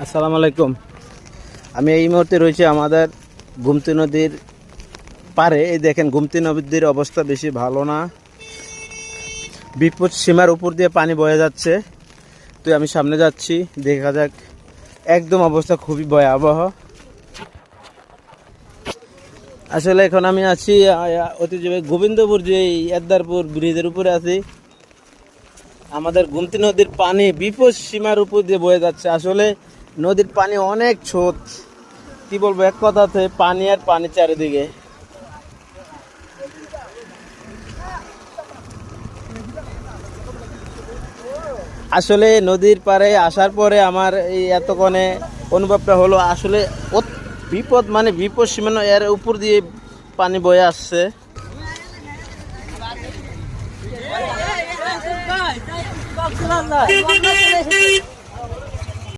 আসসালামু আলাইকুম। আমি এই মুহূর্তে রয়েছি আমাদের গোমতী নদীর পারে। এই দেখেন, গোমতী নদীর অবস্থা বেশি ভালো না। বিপদ সীমার উপর দিয়ে পানি বয়ে যাচ্ছে। তো আমি সামনে যাচ্ছি, দেখা যাক। একদম অবস্থা খুবই ভয়াবহ। আসলে এখন আমি আছি ঐতিহ্যবাহী গোবিন্দপুর, যে এদ্দারপুর ব্রিজের উপরে আছি। আমাদের গোমতী নদীর পানি বিপদ সীমার উপর দিয়ে বয়ে যাচ্ছে। আসলে নদীর পানি অনেক স্রোত, কি বলবো, এক কথাতে পানি আর পানি চারিদিকে। আসলে নদীর পাড়ে আসার পরে আমার এই এতক্ষণে অনুভবটা হলো, আসলে বিপদ মানে বিপদ সীমানা, এর উপর দিয়ে পানি বয়ে আসছে।